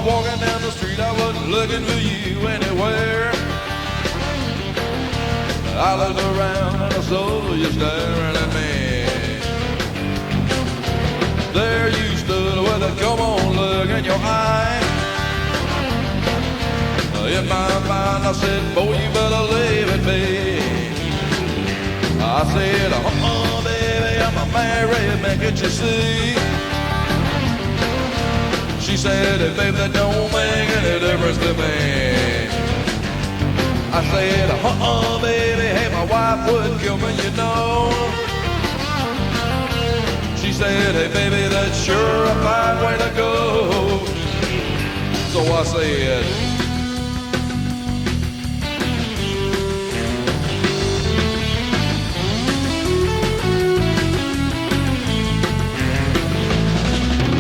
walking down the street, I wasn't looking for you anywhere. I looked around and I saw you staring at me. There you stood with a come on look in your eye. In my mind I said, boy, you better leave it be. I said, baby, I'm a married man, can't you see? She said, hey, babe, that don't make any difference to me. I said, baby, hey, my wife would kill me, you know. She said, hey, baby, that's sure a fine way to go. So I said,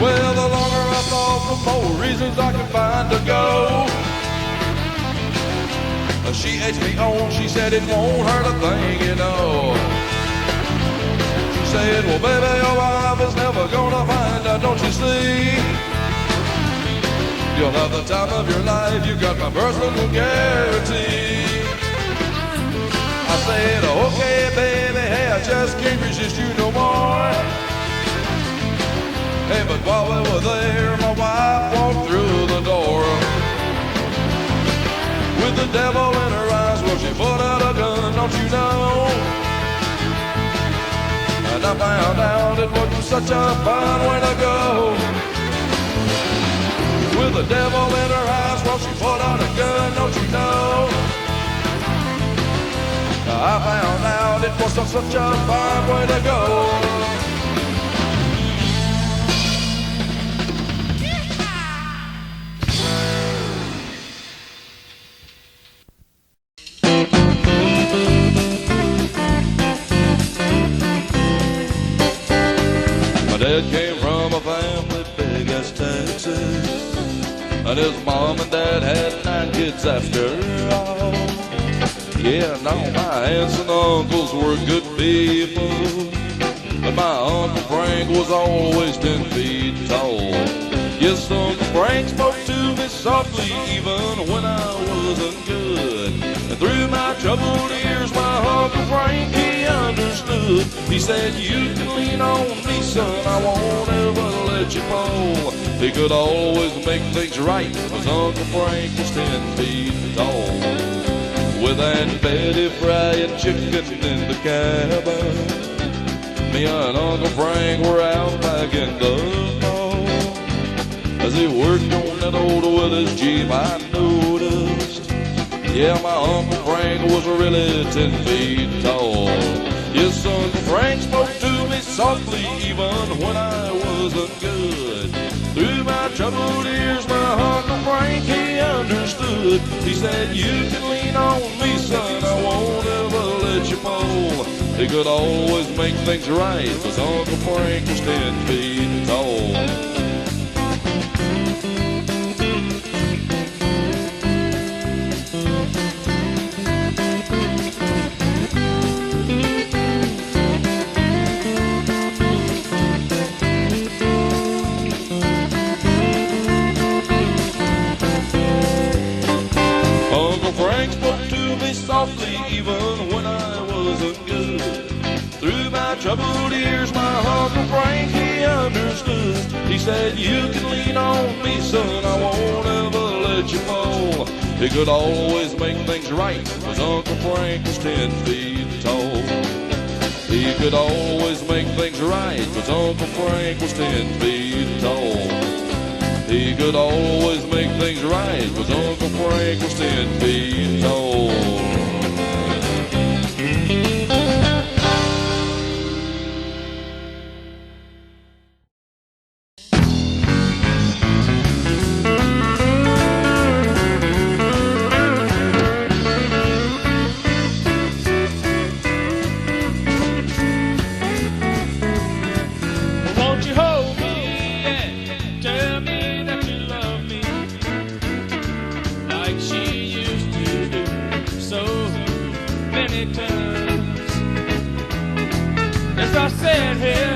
well, the longer I thought, the more reasons I could find to go. She edged me on, she said it won't hurt a thing, you know. She said, well, baby, your wife is never gonna find out, don't you see? You'll have the time of your life, you got my personal guarantee. I said, okay, baby, hey, I just can't resist you no more. Hey, but while we were there, my wife walked through the door with the devil in her eyes. Well, she put out a gun, don't you know? And I found out it wasn't such a fine way to go. With the devil in her eyes, well, she put out a gun, don't you know? I found out it wasn't such a fine way to go. Came from a family big as Texas, and his mom and dad had 9 kids after all. Yeah, now my aunts and uncles were good people, but my Uncle Frank was always 10 feet tall. Yes, Uncle Frank spoke to me softly even when I wasn't good, and through my troubled years my Uncle Frank, he understood. He said, you can lean on me, son, I won't ever let you fall. He could always make things right, cause Uncle Frank was 10 feet tall. With Aunt Betty frying chicken in the cabin, me and Uncle Frank were out back in the hall. As he worked on that old Willys Jeep, I noticed, yeah, my Uncle Frank was really 10 feet tall. Yes, Uncle Frank spoke to me softly even when I wasn't good. Through my troubled years, my Uncle Frank, he understood. He said, you can lean on me, son, I won't ever let you fall. He could always make things right, cause Uncle Frank was 10 feet tall. Frank spoke to me softly even when I wasn't good. Through my troubled years, my Uncle Frank, he understood. He said, you can lean on me, son, I won't ever let you fall. He could always make things right, cause Uncle Frank was 10 feet tall. He could always make things right, cause Uncle Frank was 10 feet tall. He could always make things right, cause Uncle Frank was 10 feet tall. Won't you hold me and tell me that you love me like she used to do so many times? As I sat here